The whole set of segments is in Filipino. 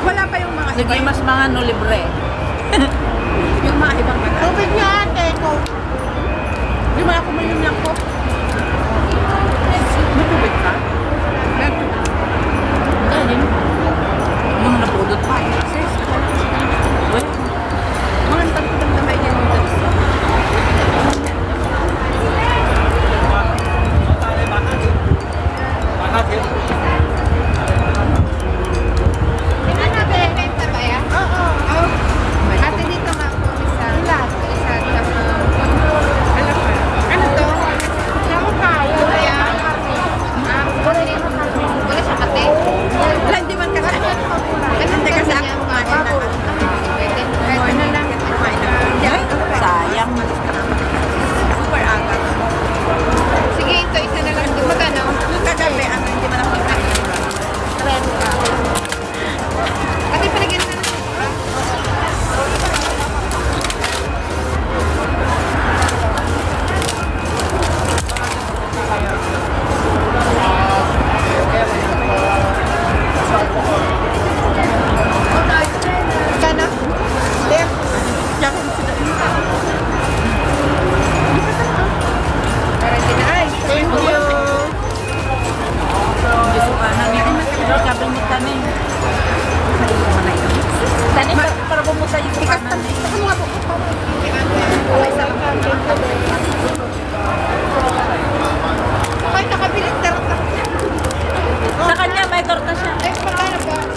Wala pa yung mga Sige, mas mga no libre. yung mga ibang kata. Tubig niya ate ko. Di ba ako may lang po? May tubig ka? May tubig. Ayun. Mga napudot pa eh. Sis, Uy, mga tagpudang na may ganyan dito. Ina na be, benta ba yan? Oo. Ate dito nga po isa. Lahat. Isa tsaka. Ano pa? Ano to? Yung kayo. Kaya. Wala siya kate. Wala, hindi man kasi. Hindi kasi ako kumain na. Pwede. Kumain na lang. Kumain na. ay, sayang. Super aga. Sige, ito isa na lang. Magkano? Yung kagabi, hindi man ako kumain. Ate, palagyan na lang. Magkano? Left. Tsaka sila. Para ay. Thank you. Gusto ka namin. Sabi mo tanin. Tanin para bumusa yung kanan eh. Ako nga po. Okay, nakabilis na rin. Sa kanya may torta siya. Magkano po?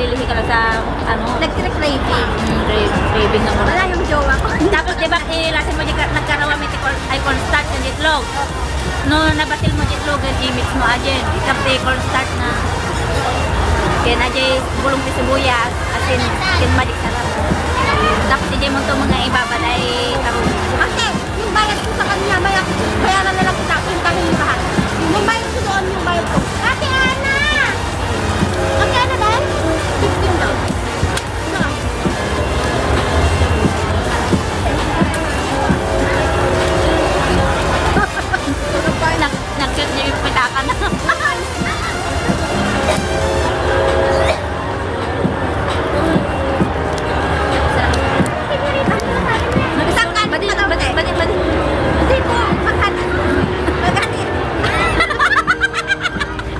nalilihi ka lang sa, ano, Nag-craving. craving na mo. Wala yung jowa ko. Tapos, di ba, ilasin mo nagkarawa may ay cornstarch and itlog. No, nabatil mo itlog, i-mix mo ajen. Ikapte cornstarch na. Kaya na jay bulong di sibuyas, asin, kinmadik sarap. Tapos, di mo ito mga ibabalay karong. Ate, yung bayad ko sa kanya, bayaran na lang kita, puntahin yung lahat. Yung bayad ko doon, yung bayad ko. Ate Ana! Ate Ana dahil? 15 daw. Ano? Nag-cut niya yung pitaka na. Sangkan, Badi- ano? badi- badi- badi. Hindi po, magkano? Magkano?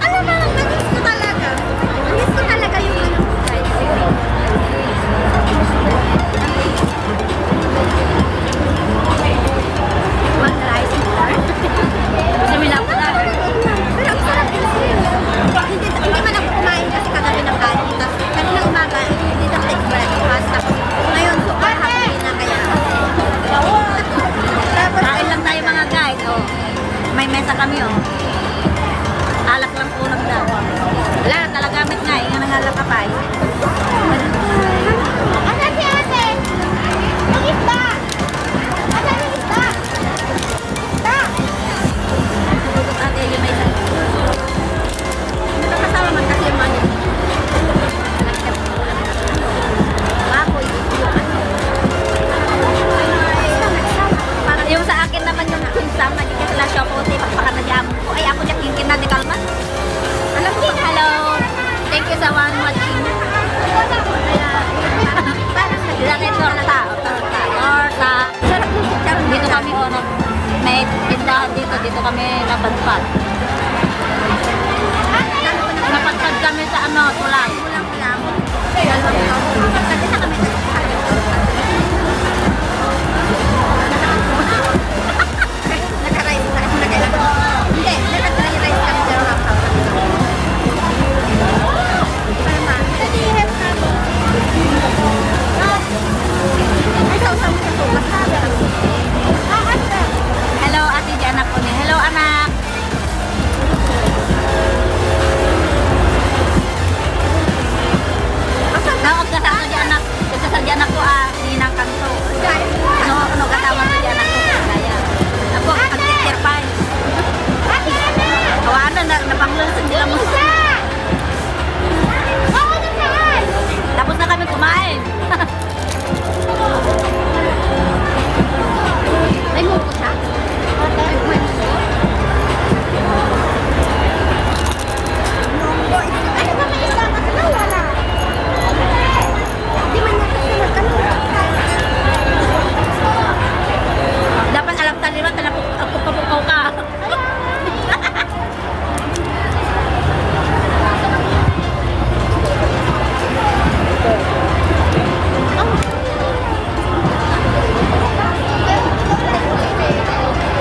Alam mo, nag-miss ko talaga. Nag-miss ko talaga yung ano. One rice more. Gusto mo lang na. Pero ang sarap kasi. Hindi man ako kumain kasi kagabi ng kanin. Tapos kanina umaga, hindi na take breakfast. Tapos ngayon, super happy na kaya. Tapos, Kain lang tayo mga guys. Oh. May mesa kami oh. Alak lang po lang daw. Wala, talagamit nga. Yung nanghalak ka pa eh. Asan si ate? Yung isda! Asan yung isda? Isda! Ate, yung may isa. Nakakasama man kasi yung ano. Baboy, yung ano. Parang yung sa akin naman yung pinsang naging kasi lang siya po. Pakpakan na dyan ko. Ay, ako dyan yung kinadi kalman. Alam ko pa. Hello. Thank you sa one watching. Parang Laki torta. Torta. sarap ng chicharon. Dito kami oh, may tindahan dito. Dito kami napadpad. Napadpad kami sa ano, tulang. Kulang-kulang. Kasi sa kami naka-rice na kasi nagkailan. Hindi, naka-rice kami pero half-half. Ay, sausaw mo sa sugat. Hello, ate di anak ko ni. Hello, anak. Naot ka sa di anak. Ito sa di anak ko ninang kanto. No, kasama sa di anak ko. Kaya. Ako, pag-teacher pa. Kawanan na, napanglunsan nila mo. Tapos na kami kumain. May muko siya? May muko? Munggo. Ano ba may isama ka na? Wala. Di man natin siya nagtanong. Dapat alam talima, ako papukaw ka.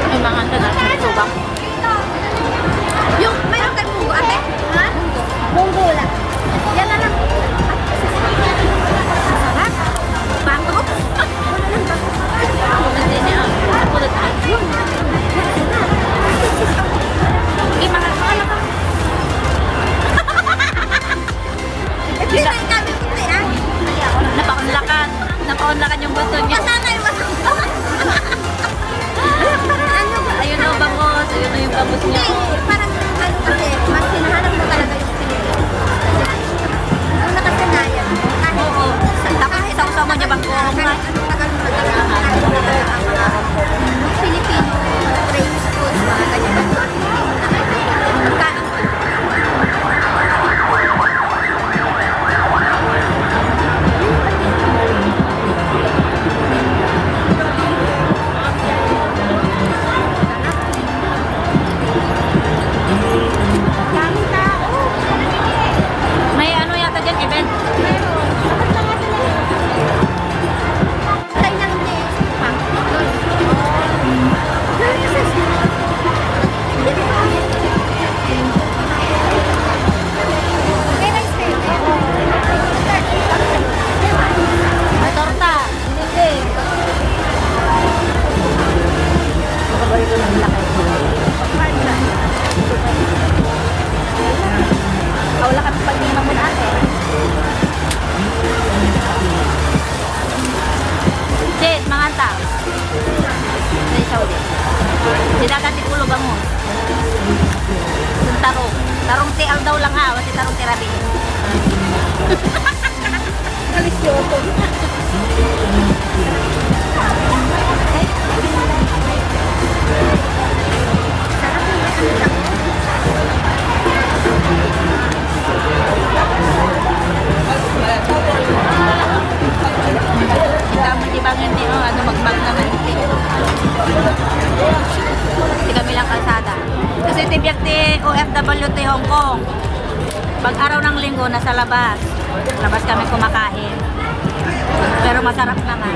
May mga ando natin subak. Yung, mayroon kang munggo, ate? Ha? Munggo wala. Yan na lang. Sarap. Bango. Wala lang bango. Hindi niya. Ako na tayo. Hindi mga kala ka. Hindi na kami puti, ha? Napaunlakan. Napaunlakan yung buto niya. Pasanay mo. Ayun o, bangos. Ayun Dagat ikulo bangus. Yung tarong. Tarong tial daw lang ha, wala tarong tirabi. Kalisyoto. Tama di bangin ni ano magbag naman. Di kami lang kalsada. Kasi tibyak ti OFW ti Hong Kong. Pag araw ng linggo nasa labas. Labas kami kumakain. Pero masarap naman.